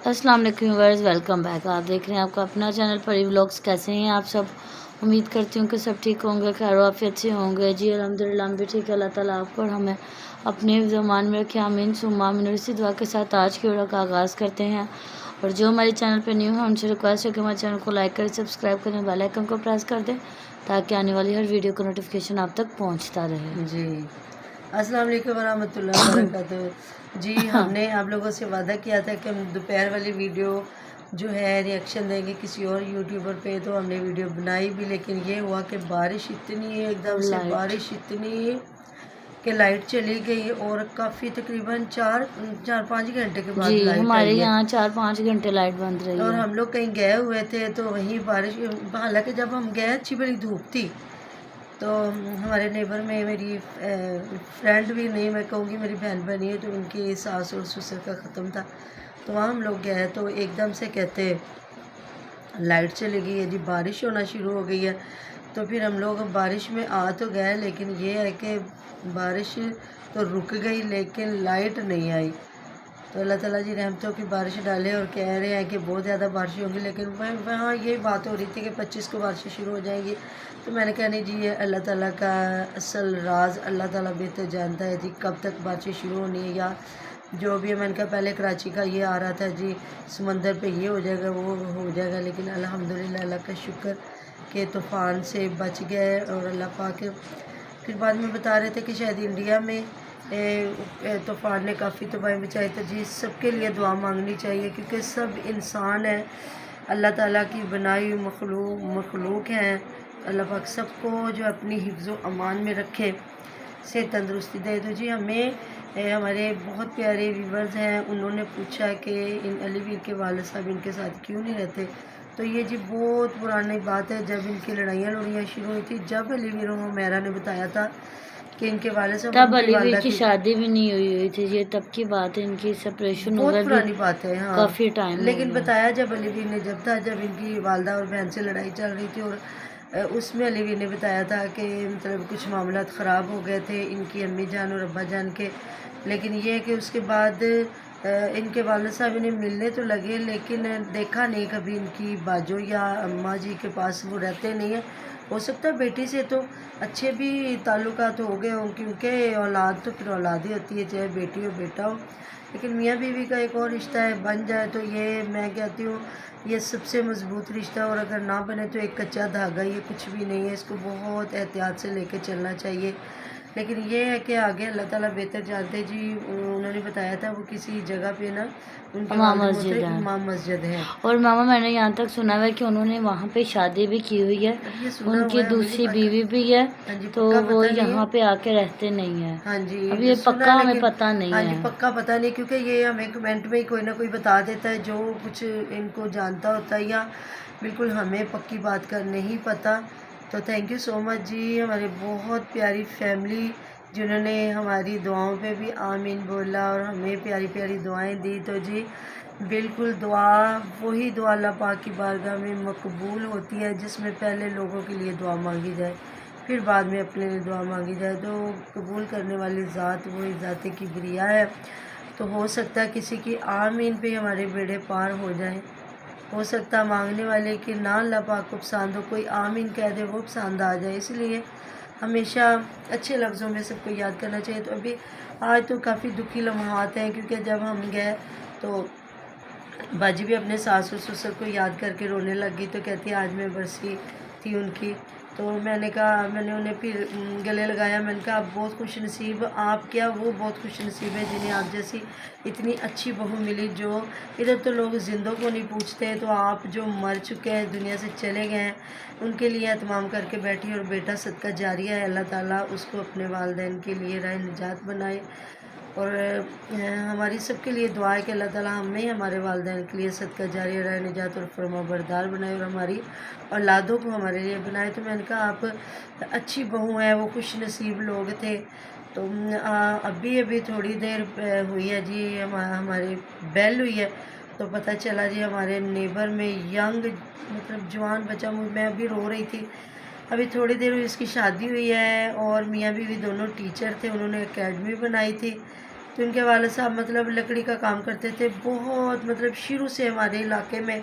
अस्सलाम वालेकुम viewers, welcome back. आप देख रहे हैं आपका अपना चैनल परी व्लॉग्स। कैसे हैं आप सब? उम्मीद करती हूँ कि सब ठीक होंगे, खैर आफियत से होंगे। जी अल्हम्दुलिल्लाह हम भी ठीक है। अल्लाह ताला आप पर हमें अपने ज़मान में रखे, आमीन सुम्मा आमीन। इसी दुआ के साथ आज की वीडियो का आगाज़ करते हैं। और जो हमारे चैनल पर न्यू है उनसे रिक्वेस्ट है कि हमारे चैनल को लाइक करें, सब्सक्राइब करें, बेल आइकन को प्रेस कर दें ताकि आने वाली हर वीडियो का नोटिफिकेशन आप तक पहुँचता रहे। जी अस्सलाम वालेकुम वरहमतुल्लाहि वबरकातुहू। जी हमने आप लोगों से वादा किया था कि हम दोपहर वाली वीडियो जो है रिएक्शन देंगे किसी और यूट्यूबर पे, तो हमने वीडियो बनाई भी, लेकिन ये हुआ कि बारिश इतनी एकदम से लाइट बारिश इतनी कि लाइट चली गई और काफ़ी तकरीबन चार चार पाँच घंटे के बाद जी, लाइट हमारे आई है। यहाँ 4-5 घंटे लाइट बंद रही और है। हम लोग कहीं गए हुए थे तो वहीं बारिश, हालांकि जब हम गए अच्छी बड़ी धूप थी। तो हमारे नेबर में मेरी फ्रेंड भी नहीं, मैं कहूँगी मेरी बहन बनी है, तो उनकी सास और ससुर का ख़त्म था। तो वहाँ हम लोग गए तो एकदम से कहते लाइट चली गई है जी, बारिश होना शुरू हो गई है। तो फिर हम लोग बारिश में आ तो गए, लेकिन ये है कि बारिश तो रुक गई लेकिन लाइट नहीं आई। तो अल्लाह ताला जी रहमतों की बारिश डाले। और कह रहे हैं कि बहुत ज़्यादा बारिश होगी, लेकिन वहाँ ये बात हो रही थी कि 25 को बारिशें शुरू हो जाएंगी। तो मैंने कहा नहीं जी, ये अल्लाह ताला का असल राज अल्लाह ताला बेहतर जानता है जी, कब तक बारिशें शुरू होनी है या जो भी है। मैंने कहा पहले कराची का ये आ रहा था जी, समंदर पे ये हो जाएगा वो हो जाएगा, लेकिन अल्हम्दुलिल्लाह अल्लाह का शुक्र कि तूफ़ान से बच गए। और अल्लाह पाक फिर बाद में बता रहे थे कि शायद इंडिया में तूफ़ान ने काफ़ी तबाही मचाई। तो जी सबके लिए दुआ मांगनी चाहिए, क्योंकि सब इंसान है, अल्लाह ताला की बनाई मखलूक हैं। अल्लाह पाक सबको जो अपनी हिफ्ज़ व अमान में रखे, से तंदुरुस्ती दे। तो जी हमें हमारे बहुत प्यारे व्यूवर्स हैं, उन्होंने पूछा कि इन अली वीर के वालिद साहब इनके साथ क्यों नहीं रहते। तो ये जी बहुत पुरानी बात है, जब इनकी लड़ाइयाँ शुरू हुई थी, जब अली वीर हुमैरा ने बताया था कि इनके वालिद साहब तब उनकी अली वीर वालदा की की, शादी भी नहीं हुई थी। ये तब की बात है, इनकी सेपरेशन हो बहुत गए भी पुरानी बात है हाँ। काफ़ी टाइम हो लेकिन गया। बताया जब अली वीर ने जब था, जब इनकी वालदा और बहन से लड़ाई चल रही थी, और उसमें अली वीर ने बताया था कि मतलब कुछ मामलात ख़राब हो गए थे इनकी अम्मी जान और अब्बा जान के। लेकिन ये है कि उसके बाद इनके वालिद साहब इन्हें मिलने तो लगे, लेकिन देखा नहीं कभी इनकी बाजो या अम्मा जी के पास, वो रहते नहीं है। हो सकता है बेटी से तो अच्छे भी ताल्लुकात हो गए हों, क्योंकि औलाद तो फिर औलाद ही होती है, चाहे बेटी हो बेटा हो। लेकिन मियाँ बीवी का एक और रिश्ता है, बन जाए तो ये मैं कहती हूँ ये सबसे मज़बूत रिश्ता है। और अगर ना बने तो एक कच्चा धागा, ये कुछ भी नहीं है, इसको बहुत एहतियात से लेके चलना चाहिए। लेकिन ये है कि आगे अल्लाह ताला बेहतर जानते जी। उन्होंने बताया था वो किसी जगह पे ना उनके इमाम वालिद मस्जिद मोहतरम है। इमाम मस्जिद है। और मामा मैंने यहाँ तक सुना हुआ है कि उन्होंने वहाँ पे शादी भी की हुई है, अब ये सुना हुआ उनकी है, हमें नहीं दूसरी पता। बीवी भी है। हाँ जी तो पक्का वो पता नहीं है। यहाँ पे आके रहते नहीं है। हाँ अब जी ये सुना पक्का है, हमें लेकिन पता नहीं हाँ जी है। पक्का पता नहीं, क्योंकि ये हमें कमेंट में ही कोई ना कोई बता देता है जो कुछ इनको जानता होता है, या बिल्कुल हमें पक्की बात का नहीं पता। तो थैंक यू सो मच जी, हमारी बहुत प्यारी फैमिली जिन्होंने हमारी दुआओं पे भी आमीन बोला और हमें प्यारी प्यारी दुआएं दी। तो जी बिल्कुल दुआ, वही दुआ अल्लाह पाक की बारगाह में मकबूल होती है जिसमें पहले लोगों के लिए दुआ मांगी जाए, फिर बाद में अपने लिए दुआ मांगी जाए। तो कबूल करने वाली ज़ात वही ज़ात किबरिया है। तो हो सकता है किसी की आमीन पे हमारे बेड़े पार हो जाएं, हो सकता है मांगने वाले की ना अल्लाह पाक को पसंद हो, कोई आमीन कह दे वो पसंद आ जाए। इसलिए हमेशा अच्छे लफ्ज़ों में सबको याद करना चाहिए। तो अभी आज तो काफ़ी दुखी लम्हात हैं, क्योंकि जब हम गए तो बाजी भी अपने सास और ससुर को याद करके रोने लगी। तो कहती है आज मैं बरसी थी उनकी। तो मैंने कहा, मैंने उन्हें फिर गले लगाया, मैंने कहा आप बहुत खुश नसीब, आप क्या वो बहुत खुश नसीब है जिन्हें आप जैसी इतनी अच्छी बहू मिली। जो इधर तो लोग जिंदों को नहीं पूछते, तो आप जो मर चुके हैं दुनिया से चले गए हैं उनके लिए एहतमाम करके बैठी। और बेटा सदका जारिया है, अल्लाह ताला उसको अपने वालिदैन के लिए राह निजात बनाए। और हमारी सबके लिए दुआ है कि अल्लाह ताला हमें हमारे वालिदैन के लिए सदका जारी राह निजात और फरमाबरदार बनाए, और हमारी औलादों को हमारे लिए बनाए। तो मैंने कहा आप अच्छी बहू हैं, वो खुश नसीब लोग थे। तो अभी अभी थोड़ी देर हुई है जी, हमारी बेल हुई है, तो पता चला जी हमारे नेबर में यंग मतलब जवान बच्चा, मैं अभी रो रही थी, अभी थोड़ी देर हुई इसकी शादी हुई है। और मियाँ बीवी दोनों टीचर थे, उन्होंने एकेडमी बनाई थी। تو ان کے والد صاحب مطلب لکڑی کا کام کرتے تھے بہت، مطلب شروع سے ہمارے علاقے میں.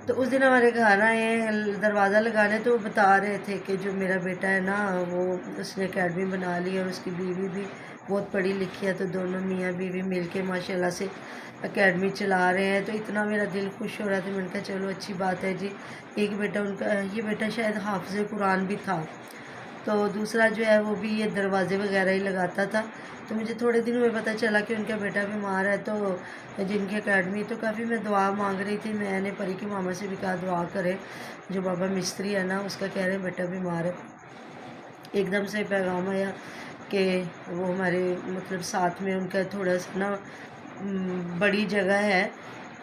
تو اس دن ہمارے گھر آئے ہیں دروازہ لگانے، تو وہ بتا رہے تھے کہ جو میرا بیٹا ہے نا وہ اس نے اکیڈمی بنا لی اور اس کی بیوی بھی بہت پڑھی لکھی ہے، تو دونوں میاں بیوی مل کے ماشاءاللہ سے اکیڈمی چلا رہے ہیں. تو اتنا میرا دل خوش ہو رہا تھا. میں نے کہا چلو اچھی بات ہے جی. ایک بیٹا ان کا، یہ بیٹا شاید حافظ قرآن بھی تھا، تو دوسرا جو ہے وہ بھی یہ دروازے وغیرہ ہی لگاتا تھا. تو مجھے تھوڑے دنوں میں پتہ چلا کہ ان کا بیٹا بیمار ہے، تو جن کی اکیڈمی، تو کافی میں دعا مانگ رہی تھی. میں نے پری کے ماما سے بھی کہا دعا کرے، جو بابا مستری ہے نا اس کا کہہ رہے ہیں بیٹا بیمار ہے. ایک دم سے پیغام آیا کہ وہ ہمارے مطلب ساتھ میں ان کا تھوڑا سا نا بڑی جگہ ہے،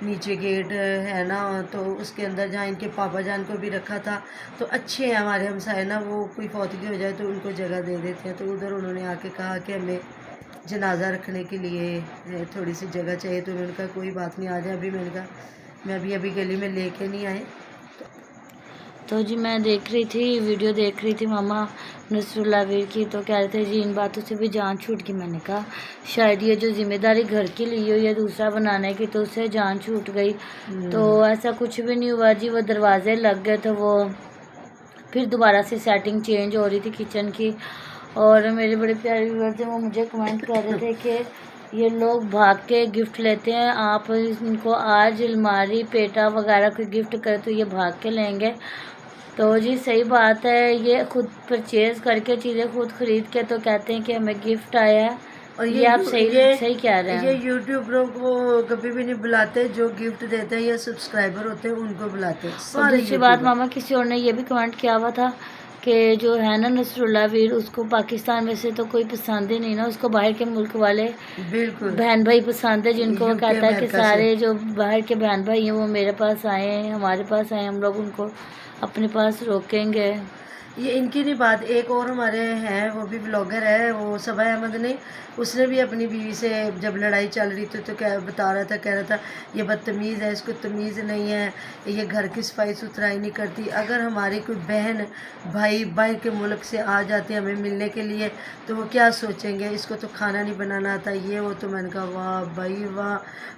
نیچے گیٹ ہے نا، تو اس کے اندر جہاں ان کے پاپا جان کو بھی رکھا تھا، تو اچھے ہیں ہمارے ہمسائے نا، وہ کوئی فوتگی ہو جائے تو ان کو جگہ دے دیتے ہیں. تو ادھر انہوں نے آ کے کہا کہ ہمیں جنازہ رکھنے کے لیے تھوڑی سی جگہ چاہیے. تو انہوں نے کہا کوئی بات نہیں، آ جائے. ابھی میں نے کہا میں ابھی گلی میں لے کے نہیں آئے. تو جی میں دیکھ رہی تھی، ویڈیو دیکھ رہی تھی ماما نصر اللہ ویر کی، تو کہہ رہے تھے جی ان باتوں سے بھی جان چھوٹ گئی. میں نے کہا شاید یہ جو ذمہ داری گھر کی لی ہوئی ہے دوسرا بنانے کی، تو اس سے جان چھوٹ گئی. تو ایسا کچھ بھی نہیں ہوا جی. وہ دروازے لگ گئے تو وہ پھر دوبارہ سے سیٹنگ چینج ہو رہی تھی کچن کی. اور میرے بڑے پیارے ویور تھے، وہ مجھے کمنٹ کر رہے تھے کہ یہ لوگ بھاگ کے گفٹ لیتے ہیں، آپ ان کو آج الماری پیٹا وغیرہ کوئی گفٹ کرے تو یہ بھاگ کے لیں گے. تو جی صحیح بات ہے، یہ خود پرچیز کر کے چیزیں خود خرید کے تو کہتے ہیں کہ ہمیں گفٹ آیا ہے. اور یہ آپ صحیح کہہ رہے ہیں. یہ یوٹیوبروں کو کبھی بھی نہیں بلاتے، جو گفٹ دیتے ہیں یا سبسکرائبر ہوتے ہیں ان کو بلاتے ہیں. اور دوسری بات ماما کسی اور نے یہ بھی کمنٹ کیا ہوا تھا کہ جو ہے نا نصر اللہ ویر، اس کو پاکستان میں سے تو کوئی پسند ہی نہیں نا، اس کو باہر کے ملک والے بالکل بہن بھائی پسند ہے، جن کو وہ UK کہتا ہے کہ امریکہ سے. سارے جو باہر کے بہن بھائی ہیں وہ میرے پاس آئے ہیں، ہمارے پاس آئے ہیں، ہم لوگ ان کو اپنے پاس روکیں گے. یہ ان کی نہیں بات. ایک اور ہمارے ہیں، وہ بھی بلاگر ہے، وہ صبا احمد نے، اس نے بھی اپنی بیوی سے جب لڑائی چل رہی تھی تو بتا رہا تھا، کہہ رہا تھا یہ بدتمیز ہے، اس کو تمیز نہیں ہے، یہ گھر کی صفائی ستھرائی نہیں کرتی. اگر ہماری کوئی بہن بھائی باہر کے ملک سے آ جاتے ہیں ہمیں ملنے کے لیے تو وہ کیا سوچیں گے، اس کو تو کھانا نہیں بنانا آتا یہ وہ. تو میں نے کہا واہ بھائی واہ،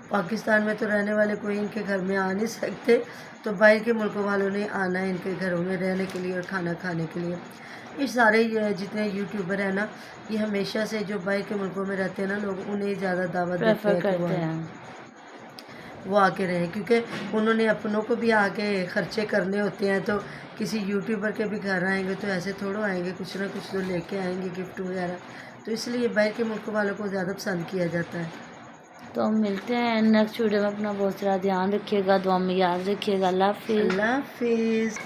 پاکستان میں تو رہنے والے کوئی ان کے گھر میں آ نہیں سکتے، تو باہر کے ملکوں والوں نے آنا ہے ان کے گھروں میں رہنے کے لیے اور کھانا کھانے کے لیے. یہ سارے جتنے یوٹیوبر ہیں نا، یہ ہمیشہ سے جو باہر کے ملکوں میں رہتے ہیں نا لوگ، انہیں زیادہ دعوت دیتے پریفر ہیں کہ کرتے ہیں. وہ آ کے رہیں، کیونکہ انہوں نے اپنوں کو بھی آ کے خرچے کرنے ہوتے ہیں. تو کسی یوٹیوبر کے بھی گھر آئیں گے تو ایسے تھوڑا آئیں گے، کچھ نہ کچھ تو لے کے آئیں گے گفٹ وغیرہ. تو اس لیے باہر کے ملکوں والوں کو زیادہ پسند کیا جاتا ہے. تو ہم ملتے ہیں نیکسٹ ویڈیو میں. اپنا بہت سارا دھیان رکھیے گا، دعا میں یاد رکھیے گا. اللہ حافظ. اللہ حافظ.